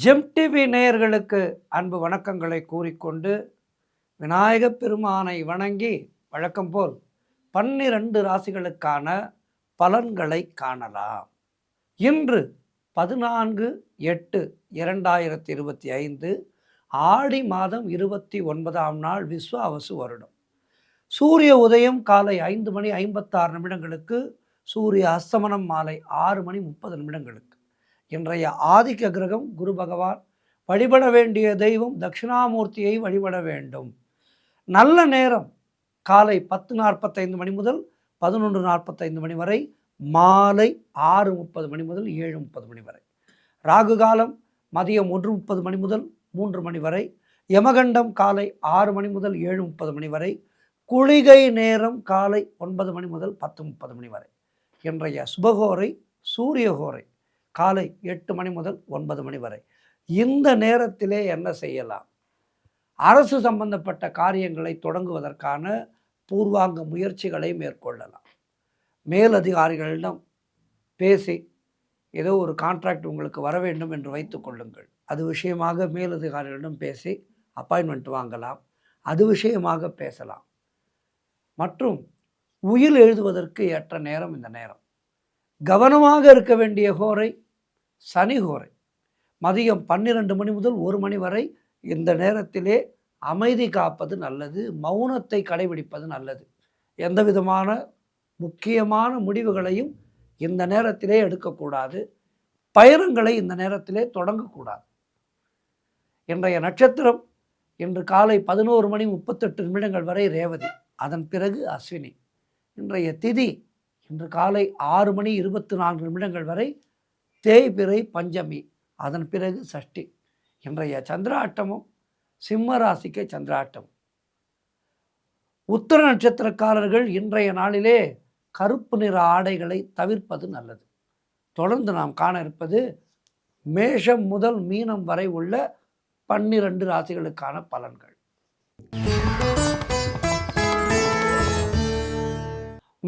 GeM TV நேயர்களுக்கு அன்பு வணக்கங்களை கூறிக்கொண்டு விநாயகப் பெருமானை வணங்கி வழக்கம் போல் 12 ராசிகளுக்கான பலன்களை காணலாம். இன்று 14/8/2025 ஆடி மாதம் 29ஆம் நாள் விஸ்வாவசு வருடம். சூரிய உதயம் காலை 5:56 சூரிய அஸ்தமனம் மாலை 6:30 இன்றைய ஆதிக்க கிரகம் குரு பகவான். வழிபட வேண்டிய தெய்வம் தட்சிணாமூர்த்தியை வழிபட வேண்டும். நல்ல நேரம் காலை 10:45 முதல் 11:45 வரை, மாலை 6:30 முதல் 7:30 வரை. ராகு காலம் மதியம் 1:30 முதல் 3 வரை. யமகண்டம் காலை 6 முதல் 7:30 வரை. குளிகை நேரம் காலை 9 முதல் 10:30 வரை. இன்றைய சுபகோரை சூரியகோரை காலை 8 முதல் 9 வரை. இந்த நேரத்திலே என்ன செய்யலாம்? அரசு சம்பந்தப்பட்ட காரியங்களை தொடங்குவதற்கான பூர்வாங்க முயற்சிகளை மேற்கொள்ளலாம். மேலதிகாரிகளிடம் பேசி ஏதோ ஒரு கான்ட்ராக்ட் உங்களுக்கு வர வேண்டும் என்று வைத்து கொள்ளுங்கள். அது விஷயமாக மேலதிகாரிகளிடம் பேசி அப்பாயின்மெண்ட் வாங்கலாம். அது விஷயமாக பேசலாம். மற்றும் உயில் எழுதுவதற்கு ஏற்ற நேரம் இந்த நேரம். கவனமாக இருக்க வேண்டிய ஹோரை சனி ஹோரை. மதியம் 12 முதல் 1 வரை. இந்த நேரத்திலே அமைதி காப்பது நல்லது. மௌனத்தை கடைபிடிப்பது நல்லது. எந்த விதமான முக்கியமான முடிவுகளையும் இந்த நேரத்திலே எடுக்கக்கூடாது. பயணங்களை இந்த நேரத்திலே தொடங்கக்கூடாது. இன்றைய நட்சத்திரம் இன்று காலை 11:38 வரை ரேவதி, அதன் பிறகு அஸ்வினி. இன்றைய திதி இன்று காலை 6:24 வரை தேய்பிறை பஞ்சமி, அதன் பிறகு சஷ்டி. இன்றைய சந்திராட்டமும் சிம்ம ராசிக்கு சந்திராட்டம். உத்திர நட்சத்திரக்காரர்கள் இன்றைய நாளிலே கருப்பு நிற ஆடைகளை தவிர்ப்பது நல்லது. தொடர்ந்து நாம் காண இருப்பது மேஷம் முதல் மீனம் வரை உள்ள 12 ராசிகளுக்கான பலன்கள்.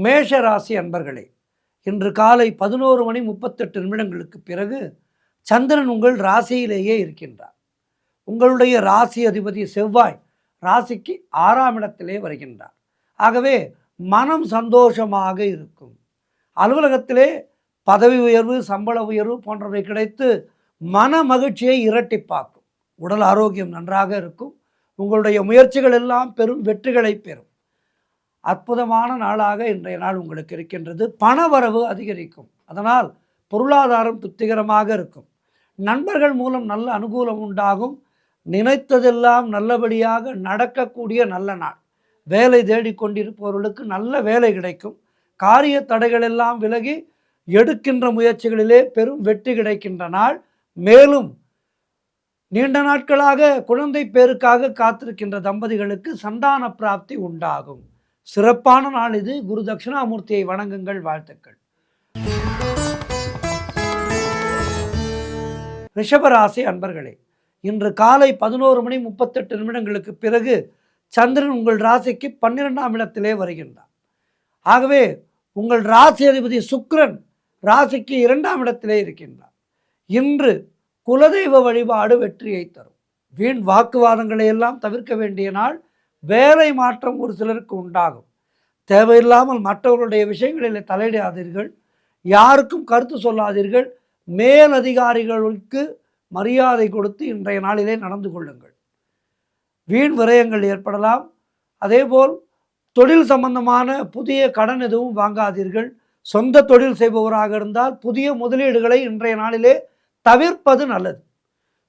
மேஷ ராசி அன்பர்களே, இன்று காலை 11:38 பிறகு சந்திரன் உங்கள் ராசியிலேயே இருக்கின்றார். உங்களுடைய ராசி அதிபதி செவ்வாய் ராசிக்கு 6ஆம் இடத்திலே வருகின்றார். ஆகவே மனம் சந்தோஷமாக இருக்கும். அலுவலகத்திலே பதவி உயர்வு, சம்பள உயர்வு போன்றவை கிடைத்து மன மகிழ்ச்சியை இரட்டிப்பாக்கும். உடல் ஆரோக்கியம் நன்றாக இருக்கும். உங்களுடைய முயற்சிகள் எல்லாம் பெரும் வெற்றிகளை பெறும். அற்புதமான நாளாக இன்றைய நாள் உங்களுக்கு இருக்கின்றது. பணவரவு அதிகரிக்கும். அதனால் பொருளாதாரம் திருப்திகரமாக இருக்கும். நண்பர்கள் மூலம் நல்ல அனுகூலம் உண்டாகும். நினைத்ததெல்லாம் நல்லபடியாக நடக்கக்கூடிய நல்ல நாள். வேலை தேடிக்கொண்டிருப்பவர்களுக்கு நல்ல வேலை கிடைக்கும். காரிய தடைகள் எல்லாம் விலகி எடுக்கின்ற முயற்சிகளிலே பெரும் வெற்றி கிடைக்கின்ற நாள். மேலும் நீண்ட நாட்களாக குழந்தை பேருக்காக காத்திருக்கின்ற தம்பதிகளுக்கு சந்தான பிராப்தி உண்டாகும். சிறப்பான நாள் இது. குரு தட்சிணாமூர்த்தியை வணங்குங்கள். வாழ்த்துக்கள். ரிஷபராசி அன்பர்களே, இன்று காலை 11:38 பிறகு சந்திரன் உங்கள் ராசிக்கு 12ஆம் இடத்திலே வருகின்றார். ஆகவே உங்கள் ராசி அதிபதி சுக்கிரன் ராசிக்கு 2ஆம் இடத்திலே இருக்கின்றார். இன்று குலதெய்வ வழிபாடு வெற்றியை தரும். வீண் வாக்குவாதங்களை எல்லாம் தவிர்க்க வேண்டிய நாள். வேலை மாற்றம் ஒரு சிலருக்கு உண்டாகும். தேவையில்லாமல் மற்றவர்களுடைய விஷயங்களில் தலையிடாதீர்கள். யாருக்கும் கருத்து சொல்லாதீர்கள். மேலதிகாரிகளுக்கு மரியாதை கொடுத்து இன்றைய நாளிலே நடந்து கொள்ளுங்கள். வீண் விரயங்கள் ஏற்படலாம். அதேபோல் தொழில் சம்பந்தமான புதிய கடன் எதுவும் வாங்காதீர்கள். சொந்த தொழில் செய்பவராக இருந்தால் புதிய முதலீடுகளை இன்றைய நாளிலே தவிர்ப்பது நல்லது.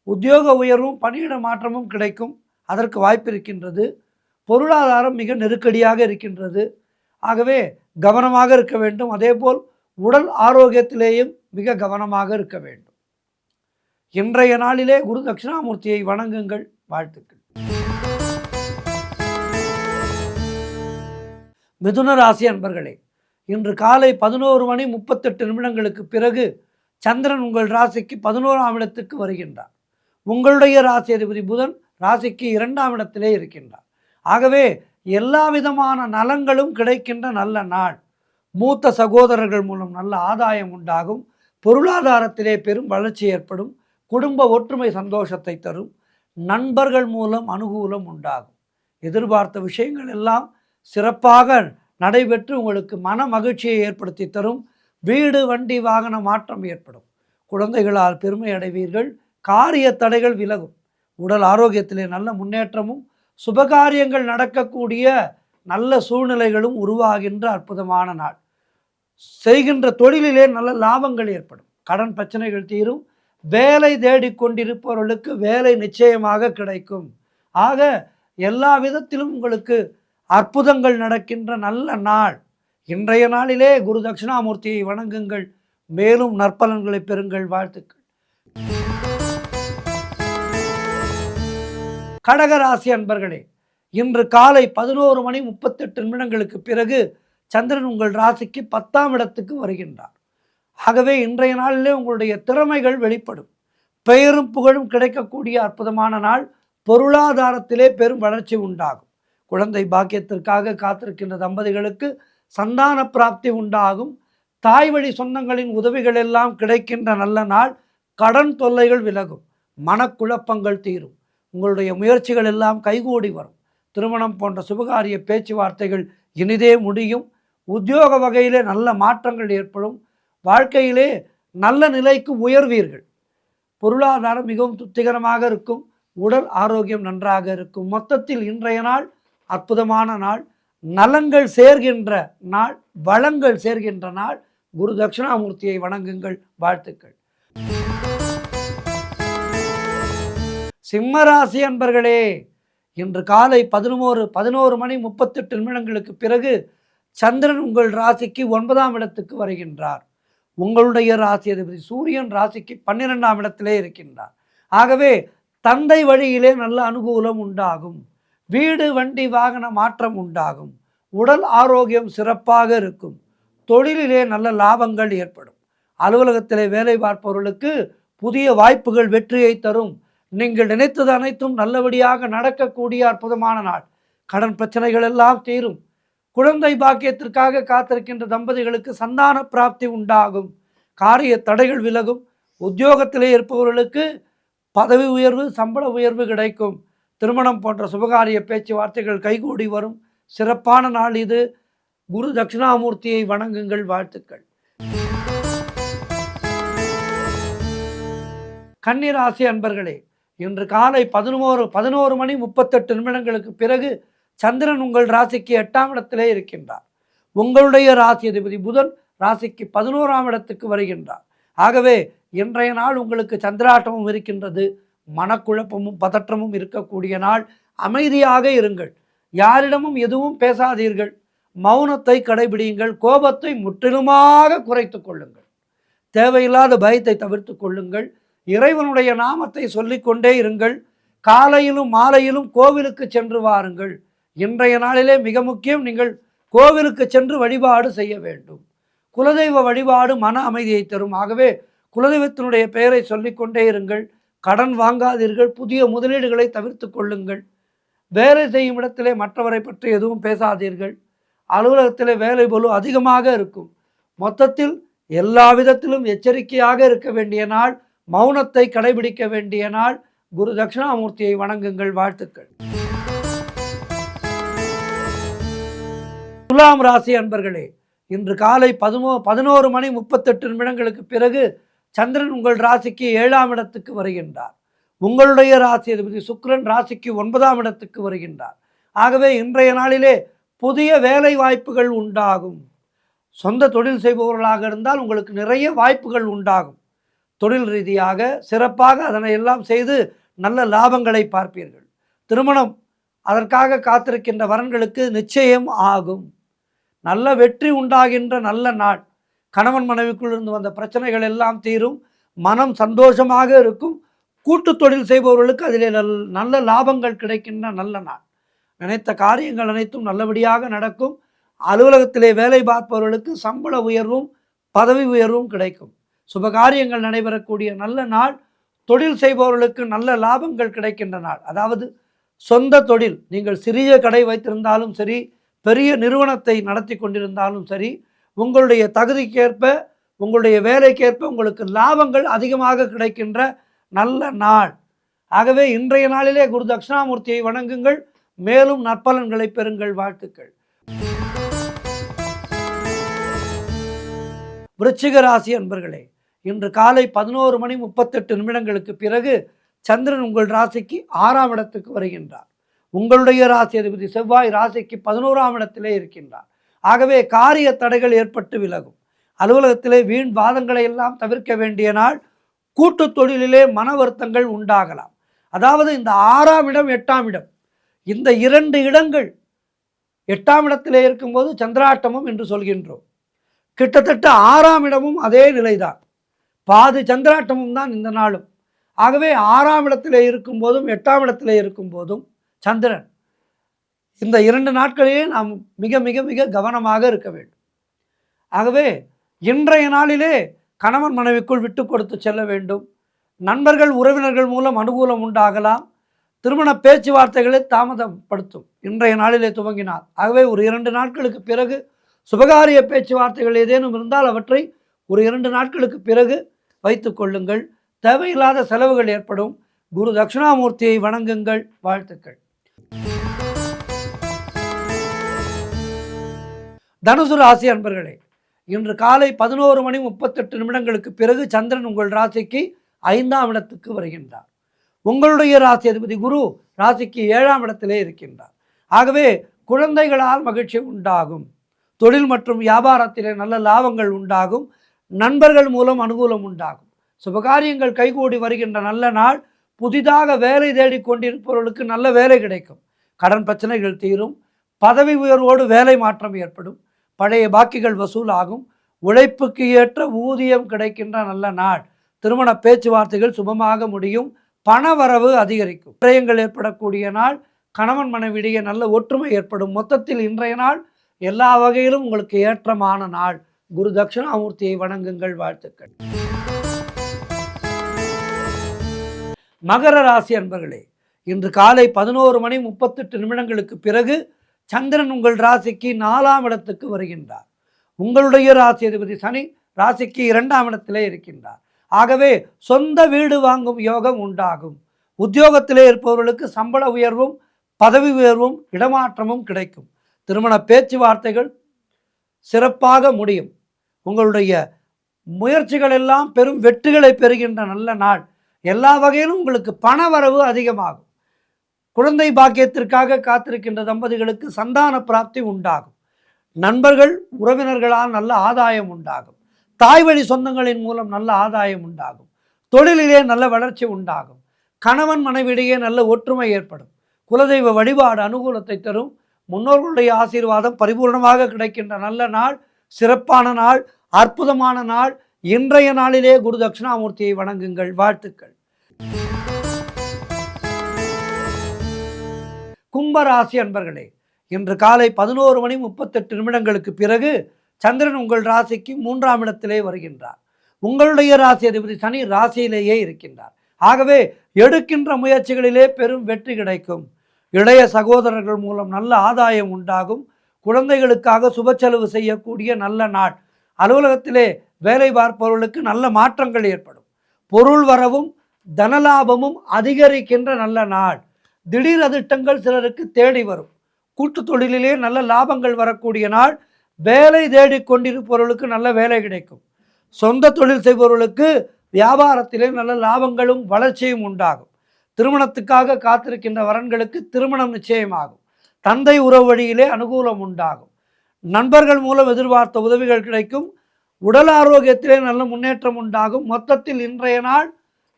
உத்தியோக உயர்வும் பணியிட மாற்றமும் கிடைக்கும். அதற்கு வாய்ப்பு இருக்கின்றது. பொருளாதாரம் மிக நெருக்கடியாக இருக்கின்றது. ஆகவே கவனமாக இருக்க வேண்டும். அதேபோல் உடல் ஆரோக்கியத்திலேயும் மிக கவனமாக இருக்க வேண்டும். இன்றைய நாளிலே குரு தட்சிணாமூர்த்தியை வணங்குங்கள். வாழ்த்துக்கள். மிதுன ராசி அன்பர்களே, இன்று காலை 11:38 பிறகு சந்திரன் உங்கள் ராசிக்கு 11ஆம் இடத்துக்கு வருகின்றார். உங்களுடைய ராசி அதிபதி புதன் ராசிக்கு 2ஆம் இடத்திலே இருக்கின்றார். ஆகவே எல்லா விதமான நலங்களும் கிடைக்கின்ற நல்ல நாள். மூத்த சகோதரர்கள் மூலம் நல்ல ஆதாயம் உண்டாகும். பொருளாதாரத்திலே பெரும் வளர்ச்சி ஏற்படும். குடும்ப ஒற்றுமை சந்தோஷத்தை தரும். நண்பர்கள் மூலம் அனுகூலம் உண்டாகும். எதிர்பார்த்த விஷயங்கள் எல்லாம் சிறப்பாக நடைபெற்று உங்களுக்கு மன மகிழ்ச்சியை ஏற்படுத்தி தரும். வீடு வண்டி வாகன மாற்றம் ஏற்படும். குழந்தைகளால் பெருமை அடைவீர்கள். காரிய தடைகள் விலகும். உடல் ஆரோக்கியத்திலே நல்ல முன்னேற்றமும் சுபகாரியங்கள் நடக்கக்கூடிய நல்ல சூழ்நிலைகளும் உருவாகின்ற அற்புதமான நாள். செய்கின்ற தொழிலிலே நல்ல லாபங்கள் ஏற்படும். கடன் பிரச்சனைகள் தீரும். வேலை தேடிக்கொண்டிருப்பவர்களுக்கு வேலை நிச்சயமாக கிடைக்கும். ஆக எல்லா விதத்திலும் உங்களுக்கு அற்புதங்கள் நடக்கின்ற நல்ல நாள். இன்றைய நாளிலே குரு தட்சிணாமூர்த்தியை வணங்குங்கள். மேலும் நற்பலன்களை பெறுங்கள். வாழ்த்துக்கள். கடகராசி அன்பர்களே, இன்று காலை 11:38 பிறகு சந்திரன் உங்கள் ராசிக்கு 10ஆம் இடத்துக்கு வருகின்றார். ஆகவே இன்றைய நாளிலே உங்களுடைய திறமைகள் வெளிப்படும். பெயரும் புகழும் கிடைக்கக்கூடிய அற்புதமான நாள். பொருளாதாரத்திலே பெரும் வளர்ச்சி உண்டாகும். குழந்தை பாக்கியத்திற்காக காத்திருக்கின்ற தம்பதிகளுக்கு சந்தான பிராப்தி உண்டாகும். தாய் வழி சொந்தங்களின் உதவிகள் எல்லாம் கிடைக்கின்ற நல்ல நாள். கடன் தொல்லைகள் விலகும். மனக்குழப்பங்கள் தீரும். உங்களுடைய முயற்சிகள் எல்லாம் கைகூடி வரும். திருமணம் போன்ற சுபகாரிய பேச்சுவார்த்தைகள் இனிதே முடியும். உத்தியோக வகையிலே நல்ல மாற்றங்கள் ஏற்படும். வாழ்க்கையிலே நல்ல நிலைக்கு உயர்வீர்கள். பொருளாதாரம் மிகவும் திருப்திகரமாக இருக்கும். உடல் ஆரோக்கியம் நன்றாக இருக்கும். மொத்தத்தில் இன்றைய நாள் அற்புதமான நாள். நலங்கள் சேர்கின்ற நாள், வளங்கள் சேர்கின்ற நாள். குரு தட்சிணாமூர்த்தியை வணங்குங்கள். வாழ்த்துக்கள். சிம்மராசி அன்பர்களே, இன்று காலை 11:38 பிறகு சந்திரன் உங்கள் ராசிக்கு 9ஆம் இடத்துக்கு வருகின்றார். உங்களுடைய ராசி அதிபதி சூரியன் ராசிக்கு 12ஆம் இடத்திலே இருக்கின்றார். ஆகவே தந்தை வழியிலே நல்ல அனுகூலம் உண்டாகும். வீடு வண்டி வாகன மாற்றம் உண்டாகும். உடல் ஆரோக்கியம் சிறப்பாக இருக்கும். தொழிலிலே நல்ல லாபங்கள் ஏற்படும். அலுவலகத்திலே வேலை பார்ப்பவர்களுக்கு புதிய வாய்ப்புகள் வெற்றியை தரும். நீங்கள் நினைத்தது அனைத்தும் நல்லபடியாக நடக்கக்கூடிய அற்புதமான நாள். கடன் பிரச்சனைகள் எல்லாம் தீரும். குழந்தை பாக்கியத்திற்காக காத்திருக்கின்ற தம்பதிகளுக்கு சந்தான பிராப்தி உண்டாகும். காரிய தடைகள் விலகும். உத்தியோகத்திலே இருப்பவர்களுக்கு பதவி உயர்வு, சம்பள உயர்வு கிடைக்கும். திருமணம் போன்ற சுபகாரிய பேச்சுவார்த்தைகள் கைகூடி வரும். சிறப்பான நாள் இது. குரு தட்சிணாமூர்த்தியை வணங்குங்கள். வாழ்த்துக்கள். கன்னிராசி அன்பர்களே, இன்று காலை 11:38 பிறகு சந்திரன் உங்கள் ராசிக்கு 8ஆம் இடத்திலே இருக்கின்றார். உங்களுடைய ராசி அதிபதி புதன் ராசிக்கு 11ஆம் இடத்துக்கு வருகின்றார். ஆகவே இன்றைய நாள் உங்களுக்கு சந்திராட்டமும் இருக்கின்றது. மனக்குழப்பமும் பதற்றமும் இருக்கக்கூடிய நாள். அமைதியாக இருங்கள். யாரிடமும் எதுவும் பேசாதீர்கள். மௌனத்தை கடைபிடியுங்கள். கோபத்தை முற்றிலுமாக குறைத்து கொள்ளுங்கள். தேவையில்லாத பயத்தை தவிர்த்து கொள்ளுங்கள். இறைவனுடைய நாமத்தை சொல்லிக்கொண்டே இருங்கள். காலையிலும் மாலையிலும் கோவிலுக்கு சென்று வாருங்கள். இன்றைய நாளிலே மிக முக்கியம், நீங்கள் கோவிலுக்கு சென்று வழிபாடு செய்ய வேண்டும். குலதெய்வ வழிபாடு மன அமைதியை தரும். ஆகவே குலதெய்வத்தினுடைய பெயரை சொல்லிக்கொண்டே இருங்கள். கடன் வாங்காதீர்கள். புதிய முதலீடுகளை தவிர்த்து கொள்ளுங்கள். வேலை செய்யும் இடத்திலே மற்றவரை பற்றி எதுவும் பேசாதீர்கள். அலுவலகத்திலே வேலை பளு அதிகமாக இருக்கும். மொத்தத்தில் எல்லா விதத்திலும் எச்சரிக்கையாக இருக்க வேண்டிய நாள். மௌனத்தை கடைபிடிக்க வேண்டிய நாள். குரு தட்சிணாமூர்த்தியை வணங்குங்கள். வாழ்த்துக்கள். துலாம் ராசி அன்பர்களே, இன்று காலை 11:38 பிறகு சந்திரன் உங்கள் ராசிக்கு 7ஆம் இடத்துக்கு வருகின்றார். உங்களுடைய ராசி அதிபதி சுக்கிரன் ராசிக்கு 9ஆம் இடத்துக்கு வருகின்றார். ஆகவே இன்றைய நாளிலே புதிய வேலை வாய்ப்புகள் உண்டாகும். சொந்த தொழில் செய்பவர்களாக இருந்தால் உங்களுக்கு நிறைய வாய்ப்புகள் உண்டாகும். தொழில் ரீதியாக சிறப்பாக அதனை எல்லாம் செய்து நல்ல லாபங்களை பார்ப்பீர்கள். திருமணம் அதற்காக காத்திருக்கின்ற வரன்களுக்கு நிச்சயம் ஆகும். நல்ல வெற்றி உண்டாகின்ற நல்ல நாள். கணவன் மனைவிக்குள் இருந்து வந்த பிரச்சனைகள் எல்லாம் தீரும். மனம் சந்தோஷமாக இருக்கும். கூட்டு தொழில் செய்பவர்களுக்கு அதிலே நல்ல லாபங்கள் கிடைக்கின்ற நல்ல நாள். நினைத்த காரியங்கள் அனைத்தும் நல்லபடியாக நடக்கும். அலுவலகத்திலே வேலை பார்ப்பவர்களுக்கு சம்பள உயர்வும் பதவி உயர்வும் கிடைக்கும். சுபகாரியங்கள் நடைபெறக்கூடிய நல்ல நாள். தொழில் செய்பவர்களுக்கு நல்ல லாபங்கள் கிடைக்கின்ற நாள். அதாவது சொந்த தொழில், நீங்கள் சிறிய கடை வைத்திருந்தாலும் சரி, பெரிய நிறுவனத்தை நடத்தி கொண்டிருந்தாலும் சரி, உங்களுடைய தகுதிக்கேற்ப உங்களுடைய வேலைக்கேற்ப உங்களுக்கு லாபங்கள் அதிகமாக கிடைக்கின்ற நல்ல நாள். ஆகவே இன்றைய நாளிலே குரு தட்சிணாமூர்த்தியை வணங்குங்கள், மேலும் நற்பலன்களை பெறுங்கள். வாழ்த்துக்கள். விருச்சிக ராசி அன்பர்களே, இன்று காலை 11:38 பிறகு சந்திரன் உங்கள் ராசிக்கு 6ஆம் இடத்துக்கு வருகின்றார். உங்களுடைய ராசி அதிபதி செவ்வாய் ராசிக்கு 11ஆம் இடத்திலே இருக்கின்றார். ஆகவே காரிய தடைகள் ஏற்பட்டு விலகும். அலுவலகத்திலே வீண் வாதங்களை எல்லாம் தவிர்க்க வேண்டிய நாள். கூட்டு தொழிலிலே மன வருத்தங்கள் உண்டாகலாம். அதாவது இந்த 6ஆம் இடம் 8ஆம் இடம், இந்த 2 இடங்கள் 8ஆம் இடத்திலே இருக்கும்போது சந்திராட்டமம் என்று சொல்கின்றோம். கிட்டத்தட்ட 6ஆம் இடமும் அதே நிலைதான், பாதி சந்திராட்டமும் தான் இந்த நாளும். ஆகவே 6ஆம் இடத்திலே இருக்கும் போதும் 8ஆம் இடத்திலே இருக்கும் போதும் சந்திரன், இந்த 2 நாட்களிலே நாம் மிக மிக மிக கவனமாக இருக்க வேண்டும். ஆகவே இன்றைய நாளிலே கணவன் மனைவிக்குள் விட்டு கொடுத்து செல்ல வேண்டும். நண்பர்கள் உறவினர்கள் மூலம் அனுகூலம் உண்டாகலாம். திருமண பேச்சுவார்த்தைகளை தாமதப்படுத்தும் இன்றைய நாளிலே துவங்கினார். ஆகவே ஒரு 2 நாட்களுக்கு பிறகு சுபகாரிய பேச்சுவார்த்தைகள் ஏதேனும் இருந்தால் அவற்றை ஒரு 2 நாட்களுக்கு பிறகு வைத்து கொள்ளுங்கள். தேவையில்லாத செலவுகள் ஏற்படும். குரு தட்சிணாமூர்த்தியை வணங்குங்கள். வாழ்த்துக்கள். தனுசு ராசி அன்பர்களே, இன்று காலை 11:38 பிறகு சந்திரன் உங்கள் ராசிக்கு 5ஆம் இடத்துக்கு வருகின்றார். உங்களுடைய ராசி அதிபதி குரு ராசிக்கு 7ஆம் இடத்திலே இருக்கின்றார். ஆகவே குழந்தைகளால் மகிழ்ச்சி உண்டாகும். தொழில் மற்றும் வியாபாரத்திலே நல்ல லாபங்கள் உண்டாகும். நண்பர்கள் மூலம் அனுகூலம் உண்டாகும். சுபகாரியங்கள் கைகூடி வருகின்ற நல்ல நாள். புதிதாக வேலை தேடி கொண்டிருப்பவர்களுக்கு நல்ல வேலை கிடைக்கும். கடன் பிரச்சனைகள் தீரும். பதவி உயர்வோடு வேலை மாற்றம் ஏற்படும். பழைய பாக்கிகள் வசூலாகும். உழைப்புக்கு ஏற்ற ஊதியம் கிடைக்கின்ற நல்ல நாள். திருமண பேச்சுவார்த்தைகள் சுபமாக முடியும். பண வரவு அதிகரிக்கும். விரயங்கள் ஏற்படக்கூடிய நாள். கணவன் மனைவியிடையே நல்ல ஒற்றுமை ஏற்படும். மொத்தத்தில் இன்றைய நாள் எல்லா வகையிலும் உங்களுக்கு ஏற்றமான நாள். குரு தட்சிணாமூர்த்தியை வணங்குங்கள். வாழ்த்துக்கள். மகர ராசி அன்பர்களே, இன்று காலை 11:38 பிறகு சந்திரன் உங்கள் ராசிக்கு 4ஆம் இடத்துக்கு வருகின்றார். உங்களுடைய ராசி அதிபதி சனி ராசிக்கு 2ஆம் இடத்திலே இருக்கின்றார். ஆகவே சொந்த வீடு வாங்கும் யோகம் உண்டாகும். உத்தியோகத்திலே இருப்பவர்களுக்கு சம்பள உயர்வும் பதவி உயர்வும் இடமாற்றமும் கிடைக்கும். திருமண பேச்சுவார்த்தைகள் சிறப்பாக முடியும். உங்களுடைய முயற்சிகள் எல்லாம் பெரும் வெற்றிகளை பெறுகின்ற நல்ல நாள். எல்லா வகையிலும் உங்களுக்கு பண வரவு அதிகமாகும். குழந்தை பாக்கியத்திற்காக காத்திருக்கின்ற தம்பதிகளுக்கு சந்தான பிராப்தி உண்டாகும். நண்பர்கள் உறவினர்களால் நல்ல ஆதாயம் உண்டாகும். தாய் வழி சொந்தங்களின் மூலம் நல்ல ஆதாயம் உண்டாகும். தொழிலிலே நல்ல வளர்ச்சி உண்டாகும். கணவன் மனைவியிடையே நல்ல ஒற்றுமை ஏற்படும். குலதெய்வ வழிபாடு அனுகூலத்தை தரும். முன்னோர்களுடைய ஆசீர்வாதம் பரிபூர்ணமாக கிடைக்கின்ற நல்ல நாள். சிறப்பான நாள், அற்புதமான நாள். இன்றைய நாளிலே குரு தட்சிணாமூர்த்தியை வணங்குங்கள். வாழ்த்துக்கள். கும்பராசி அன்பர்களே, இன்று காலை 11:38 பிறகு சந்திரன் உங்கள் ராசிக்கு 3ஆம் இடத்திலே வருகின்றார். உங்களுடைய ராசி அதிபதி சனி ராசியிலேயே இருக்கின்றார். ஆகவே எடுக்கின்ற முயற்சிகளிலே பெரும் வெற்றி கிடைக்கும். இளைய சகோதரர்கள் மூலம் நல்ல ஆதாயம் உண்டாகும். குழந்தைகளுக்காக சுப செலவு செய்யக்கூடிய நல்ல நாள். அலுவலகத்திலே வேலை பார்ப்பவர்களுக்கு நல்ல மாற்றங்கள் ஏற்படும். பொருள் வரவும் தனலாபமும் அதிகரிக்கின்ற நல்ல நாள். திடீர் அதிர்ஷ்டங்கள் சிலருக்கு தேடி வரும். கூட்டு தொழிலிலே நல்ல லாபங்கள் வரக்கூடிய நாள். வேலை தேடி கொண்டிருப்பவர்களுக்கு நல்ல வேலை கிடைக்கும். சொந்த தொழில் செய்பவர்களுக்கு வியாபாரத்திலே நல்ல லாபங்களும் வளர்ச்சியும் உண்டாகும். திருமணத்துக்காக காத்திருக்கின்ற வரன்களுக்கு திருமணம் நிச்சயமாகும். தந்தை உறவு வழியிலே அனுகூலம் உண்டாகும். நண்பர்கள் மூலம் எதிர்பார்த்த உதவிகள் கிடைக்கும். உடல் ஆரோக்கியத்திலே நல்ல முன்னேற்றம் உண்டாகும். மொத்தத்தில் இன்றைய நாள்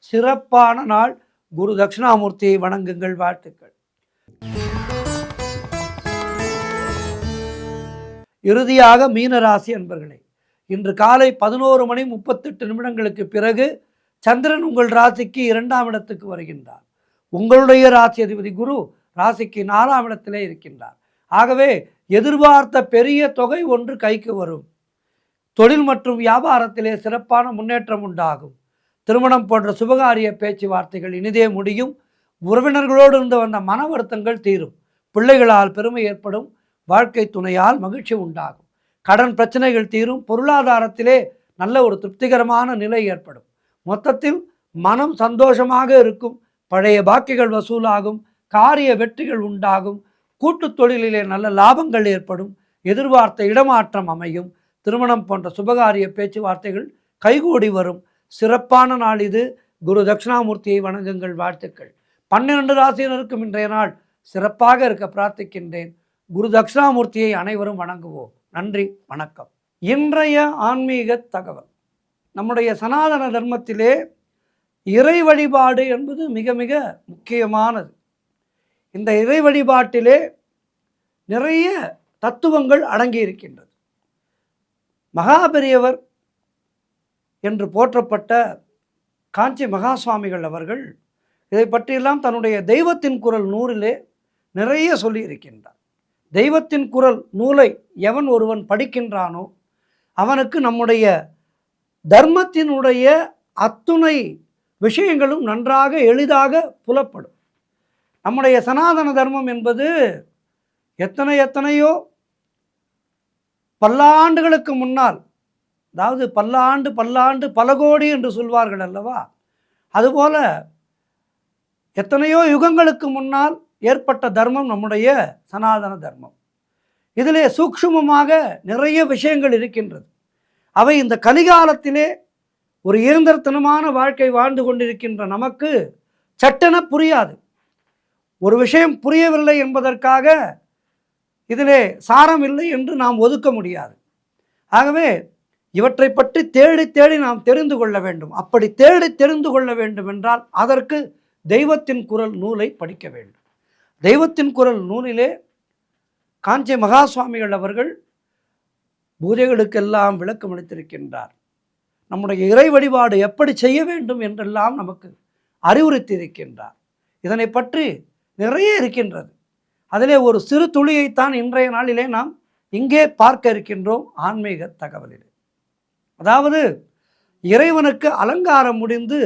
சிறப்பான நாள். குரு தட்சிணாமூர்த்தியை வணங்குங்கள். வாழ்த்துக்கள். இறுதியாக மீனராசி அன்பர்களே, இன்று காலை 11:38 பிறகு சந்திரன் உங்கள் ராசிக்கு 2ஆம் இடத்துக்கு வருகின்றார். உங்களுடைய ராசி அதிபதி குரு ராசிக்கு 4ஆம் இடத்திலே இருக்கின்றார். ஆகவே எதிர்பார்த்த பெரிய தொகை ஒன்று கைக்கு வரும். தொழில் மற்றும் வியாபாரத்திலே சிறப்பான முன்னேற்றம் உண்டாகும். திருமணம் போன்ற சுபகாரிய பேச்சுவார்த்தைகள் இனிதே முடியும். உறவினர்களோடு இருந்து வந்த மன வருத்தங்கள் தீரும். பிள்ளைகளால் பெருமை ஏற்படும். வாழ்க்கை துணையால் மகிழ்ச்சி உண்டாகும். கடன் பிரச்சனைகள் தீரும். பொருளாதாரத்திலே நல்ல ஒரு திருப்திகரமான நிலை ஏற்படும். மொத்தத்தில் மனம் சந்தோஷமாக இருக்கும், பழைய பாக்கிகள் வசூலாகும், காரிய வெற்றிகள் உண்டாகும், கூட்டு தொழிலிலே நல்ல லாபங்கள் ஏற்படும், எதிர்பார்த்த இடமாற்றம் அமையும், திருமணம் போன்ற சுபகாரிய பேச்சுவார்த்தைகள் கைகூடி வரும். சிறப்பான நாள் இது. குரு தட்சிணாமூர்த்தியை வணங்குங்கள். வாழ்த்துக்கள். 12 ராசியினருக்கும் இன்றைய நாள் சிறப்பாக இருக்க பிரார்த்திக்கின்றேன். குரு தட்சிணாமூர்த்தியை அனைவரும் வணங்குவோம். நன்றி, வணக்கம். இன்றைய ஆன்மீக தகவல். நம்முடைய சனாதன தர்மத்திலே இறை வழிபாடு என்பது மிக மிக முக்கியமானது. இந்த இறை வழிபாட்டிலே நிறைய தத்துவங்கள் அடங்கி இருக்கின்றது. மகாபெரியவர் என்று போற்றப்பட்ட காஞ்சி மகா சுவாமிகள் அவர்கள் இதை பற்றியெல்லாம் தன்னுடைய தெய்வத்தின் குரல் நூலிலே நிறைய சொல்லி இருக்கின்றார். தெய்வத்தின் குரல் நூலை எவன் ஒருவன் படிக்கின்றானோ அவனுக்கு நம்முடைய தர்மத்தினுடைய அத்துணை விஷயங்களும் நன்றாக எளிதாக புலப்படும். நம்முடைய சனாதன தர்மம் என்பது எத்தனையோ பல்லாண்டுகளுக்கு முன்னால், அதாவது பல்லாண்டு பல கோடி என்று சொல்வார்கள் அல்லவா, அதுபோல எத்தனையோ யுகங்களுக்கு முன்னால் ஏற்பட்ட தர்மம் நம்முடைய சனாதன தர்மம். இதிலே சூக்ஷ்மமாக நிறைய விஷயங்கள் இருக்கின்றது. அவை இந்த கலிகாலத்திலே ஒரு இயந்திரத்தனமான வாழ்க்கை வாழ்ந்து கொண்டிருக்கின்ற நமக்கு சட்டென புரியாது. ஒரு விஷயம் புரியவில்லை என்பதற்காக இதிலே சாரம் இல்லை என்று நாம் ஒதுக்க முடியாது. ஆகவே இவற்றை பற்றி தேடி தேடி நாம் தெரிந்து கொள்ள வேண்டும். அப்படி தேடி தெரிந்து கொள்ள வேண்டும் என்றால் அதற்கு தெய்வத்தின் குரல் நூலை படிக்க வேண்டும். தெய்வத்தின் குரல் நூலிலே காஞ்சி மகா சுவாமிகள் அவர்கள் பூஜைகளுக்கெல்லாம் விளக்கம் அளித்திருக்கின்றார். நம்முடைய இறை வழிபாடு எப்படி செய்ய வேண்டும் என்றெல்லாம் நமக்கு அறிவுறுத்தியிருக்கின்றார். இதனை பற்றி நிறைய இருக்கின்றது. அதிலே ஒரு சிறு துளியைத்தான் இன்றைய நாளிலே நாம் இங்கே பார்க்க இருக்கின்றோம் ஆன்மீக தகவலிலே. அதாவது இறைவனுக்கு அலங்காரம் முடிந்து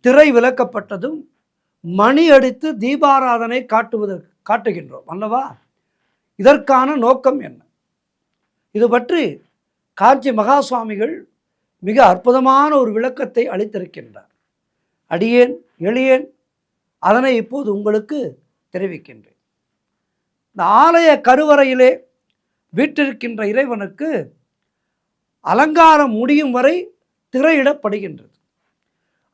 திரை விலக்கப்பட்டதும் மணி அடித்து தீபாராதனை காட்டுகின்றோம் அல்லவா? இதற்கான நோக்கம் என்ன? இது பற்றி காஞ்சி மகா சுவாமிகள் மிக அற்புதமான ஒரு விளக்கத்தை அளித்திருக்கின்றார். அடியேன் எளியேன் அதனை இப்போது உங்களுக்கு தெரிவிக்கின்றேன். இந்த ஆலய கருவறையிலே வீற்றிருக்கின்ற இறைவனுக்கு அலங்காரம் முடியும் வரை திரையிடப்படுகின்றது.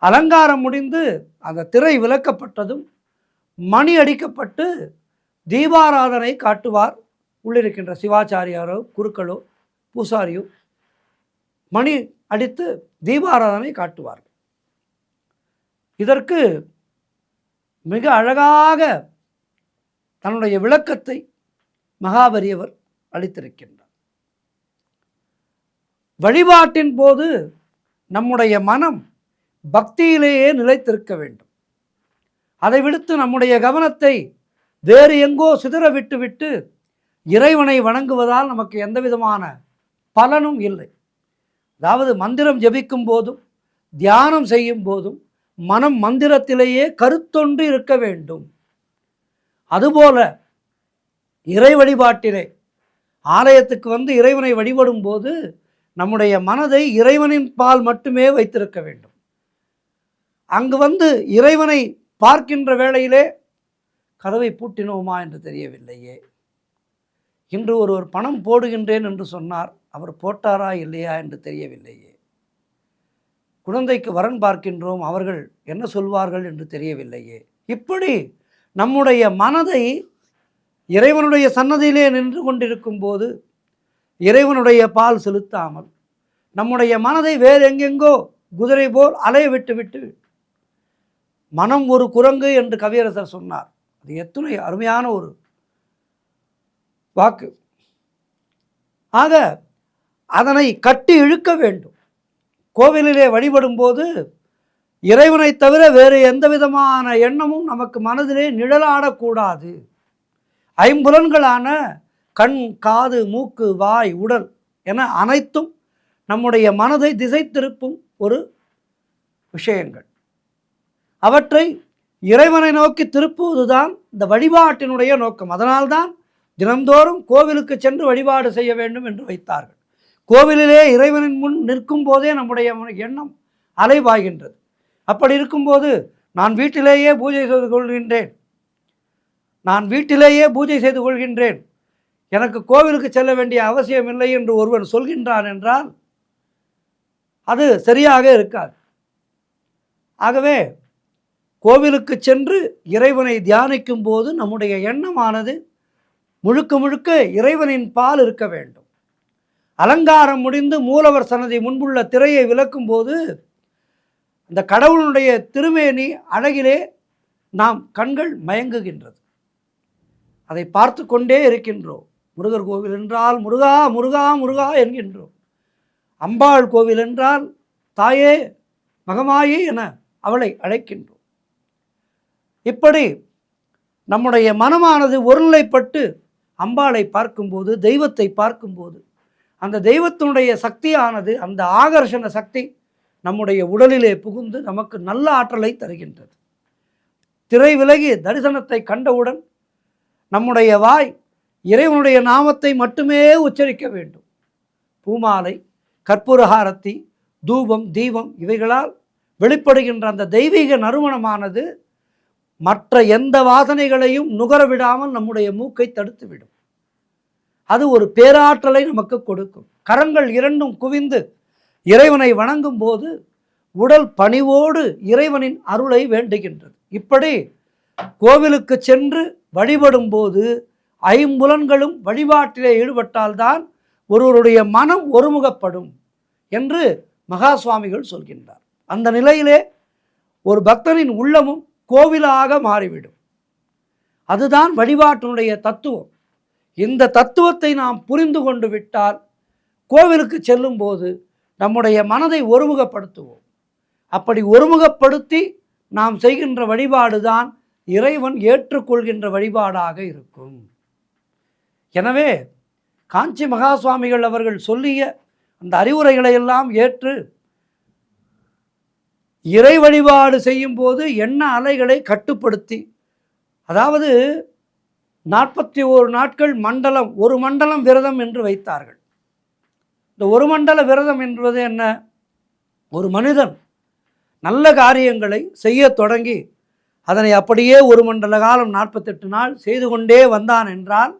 அலங்காரம் முடிந்து அந்த திரை விலக்கப்பட்டதும் மணி அடிக்கப்பட்டு தீபாராதனை காட்டுவார். உள்ளிருக்கின்ற சிவாச்சாரியாரோ குருக்களோ பூசாரியோ மணி அடித்து தீபாராதனை காட்டுவார்கள். இதற்கு மிக அழகாக தன்னுடைய விளக்கத்தை மகாபெரியவர் அளித்திருக்கின்றார். வழிபாட்டின் போது நம்முடைய மனம் பக்தியிலேயே நிலைத்திருக்க வேண்டும். அதை விடுத்து நம்முடைய கவனத்தை வேறு எங்கோ சிதற விட்டுவிட்டு இறைவனை வணங்குவதால் நமக்கு எந்த விதமான பலனும் இல்லை. அதாவது மந்திரம் ஜபிக்கும் போதும் தியானம் செய்யும் போதும் மனம் மந்திரத்திலேயே கருத்தொன்று இருக்க வேண்டும். அதுபோல இறை வழிபாட்டிலே ஆலயத்துக்கு வந்து இறைவனை வழிபடும் போது நம்முடைய மனதை இறைவனின் பால் மட்டுமே வைத்திருக்க வேண்டும். அங்கு வந்து இறைவனை பார்க்கின்ற வேளையிலே கதவை பூட்டினோமா என்று தெரியவில்லையே, இன்று ஒருவர் பணம் போடுகின்றேன் என்று சொன்னார், அவர் போட்டாரா இல்லையா என்று தெரியவில்லையே, குழந்தைக்கு வரன் பார்க்கின்றோம், அவர்கள் என்ன சொல்வார்கள் என்று தெரியவில்லையே. இப்படி நம்முடைய மனதை இறைவனுடைய சன்னதியிலே நின்று கொண்டிருக்கும் போது இறைவனுடைய பால் செலுத்தாமல் நம்முடைய மனதை வேறு எங்கெங்கோ குதிரை போல் அலைய விட்டு மனம் ஒரு குரங்கு என்று கவியரசர் சொன்னார். அது எத்தனை அருமையான ஒரு வாக்கு. ஆக அதனை கட்டி இழுக்க வேண்டும். கோவிலிலே வழிபடும் போது இறைவனை தவிர வேறு எந்த விதமான எண்ணமும் நமக்கு மனதிலே நிழலாடக்கூடாது. ஐம்புலன்களான கண், காது, மூக்கு, வாய், உடல் என அனைத்தும் நம்முடைய மனதை திசை திருப்பும் ஒரு விஷயங்கள். அவற்றை இறைவனை நோக்கி திருப்புவதுதான் இந்த வழிபாட்டினுடைய நோக்கம். அதனால்தான் தினந்தோறும் கோவிலுக்கு சென்று வழிபாடு செய்ய வேண்டும் என்று வைத்தார்கள். கோவிலிலே இறைவனின் முன் நிற்கும் போதே நம்முடைய எண்ணம் அலைபாய்கின்றது. அப்படி இருக்கும்போது நான் வீட்டிலேயே பூஜை செய்து கொள்கின்றேன், நான் வீட்டிலேயே பூஜை செய்து கொள்கின்றேன், எனக்கு கோவிலுக்கு செல்ல வேண்டிய அவசியம் இல்லை என்று ஒருவன் சொல்கின்றான் என்றால் அது சரியாக இருக்காது. ஆகவே கோவிலுக்கு சென்று இறைவனை தியானிக்கும் போது நம்முடைய எண்ணமானது முழுக்க முழுக்க இறைவனின் பால் இருக்க வேண்டும். அலங்காரம் முடிந்து மூலவர் சன்னதி முன்புள்ள திரையை விலக்கும் போது அந்த கடவுளுடைய திருமேனி அழகிலே நாம் கண்கள் மயங்குகின்றது. அதை பார்த்து கொண்டே இருக்கின்றோம். முருகர் கோவில் என்றால் முருகா முருகா முருகா என்கின்றோம். அம்பாள் கோவில் என்றால் தாயே மகமாயே என அவளை அழைக்கின்றோம். இப்படி நம்முடைய மனமானது ஒருநிலைப்பட்டு அம்பாளை பார்க்கும்போது, தெய்வத்தை பார்க்கும்போது, அந்த தெய்வத்தினுடைய சக்தியானது, அந்த ஆகர்ஷண சக்தி நம்முடைய உடலிலே புகுந்து நமக்கு நல்ல ஆற்றலை தருகின்றது. திரை விலகி தரிசனத்தை கண்டவுடன் நம்முடைய வாய் இறைவனுடைய நாமத்தை மட்டுமே உச்சரிக்க வேண்டும். பூமாலை, கற்பூரஹாரத்தி, தூபம், தீபம் இவைகளால் வெளிப்படுகின்ற அந்த தெய்வீக நறுமணமானது மற்ற எந்த வாசனைகளையும் நுகர விடாமல் நம்முடைய மூக்கை தடுத்துவிடும். அது ஒரு பேராற்றலை நமக்கு கொடுக்கும். கரங்கள் இரண்டும் குவிந்து இறைவனை வணங்கும் போது உடல் பணிவோடு இறைவனின் அருளை வேண்டுகின்றது. இப்படி கோவிலுக்கு சென்று வழிபடும் போது ஐம்புலன்களும் வழிபாட்டிலே ஈடுபட்டால்தான் ஒருவருடைய மனம் ஒருமுகப்படும் என்று மகா சுவாமிகள் சொல்கின்றார். அந்த நிலையிலே ஒரு பக்தனின் உள்ளமும் கோவிலாக மாறிவிடும். அதுதான் வழிபாட்டினுடைய தத்துவம். இந்த தத்துவத்தை நாம் புரிந்து கொண்டு விட்டால் கோவிலுக்கு செல்லும் போது நம்முடைய மனதை ஒருமுகப்படுத்துவோம். அப்படி ஒருமுகப்படுத்தி நாம் செய்கின்ற வழிபாடு தான் இறைவன் ஏற்றுக்கொள்கின்ற வழிபாடாக இருக்கும். எனவே காஞ்சி மகா சுவாமிகள் அவர்கள் சொல்லிய அந்த அறிவுரைகளை எல்லாம் ஏற்று இறை வழிபாடு செய்யும் போது எண்ண அலைகளை கட்டுப்படுத்தி, அதாவது 41 நாட்கள் மண்டலம், ஒரு மண்டலம் விரதம் என்று வைத்தார்கள். இந்த ஒரு மண்டல விரதம் என்பது என்ன? ஒரு மனிதன் நல்ல காரியங்களை செய்ய தொடங்கி அதனை அப்படியே ஒரு மண்டல காலம் 48 நாள் செய்து கொண்டே வந்தான் என்றால்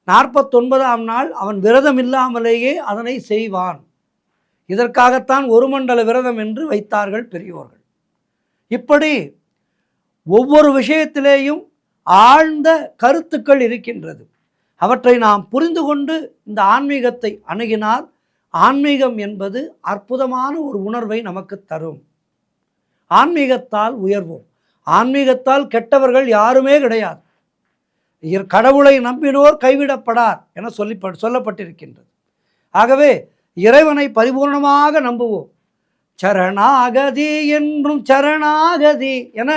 49ஆம் நாள் அவன் விரதம் இல்லாமலேயே அதனை செய்வான். இதற்காகத்தான் ஒரு மண்டல விரதம் என்று வைத்தார்கள் பெரியோர்கள். இப்படி ஒவ்வொரு விஷயத்திலேயும் ஆழ்ந்த கருத்துக்கள் இருக்கின்றது. அவற்றை நாம் புரிந்து கொண்டு இந்த ஆன்மீகத்தை அணுகினால் ஆன்மீகம் என்பது அற்புதமான ஒரு உணர்வை நமக்கு தரும். ஆன்மீகத்தால் உயர்வோம். ஆன்மீகத்தால் கெட்டவர்கள் யாருமே கிடையாது. கடவுளை நம்பினோர் கைவிடப்படார் என சொல்லப்பட்டிருக்கின்றது. ஆகவே இறைவனை பரிபூர்ணமாக நம்புவோம். சரணாகதி என்றும் சரணாகதி என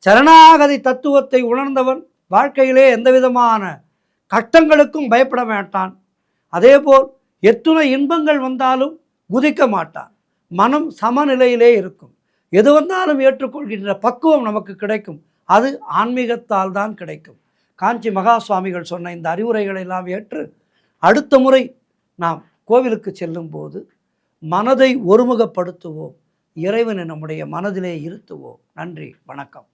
சரணாகதி தத்துவத்தை உணர்ந்தவன் வாழ்க்கையிலே எந்த விதமான கஷ்டங்களுக்கும் பயப்பட மாட்டான். அதேபோல் எத்துணை இன்பங்கள் வந்தாலும் குதிக்க மாட்டான். மனம் சமநிலையிலே இருக்கும். எது வந்தாலும் ஏற்றுக்கொள்கின்ற பக்குவம் நமக்கு கிடைக்கும். அது ஆன்மீகத்தால் தான் கிடைக்கும். காஞ்சி மகா சுவாமிகள் சொன்ன இந்த அறிவுரைகளை எல்லாம் ஏற்று அடுத்த முறை நாம் கோவிலுக்கு செல்லும் போது மனதை ஒருமுகப்படுத்துவோம். இறைவனை நம்முடைய மனதிலே இருத்துவோம். நன்றி, வணக்கம்.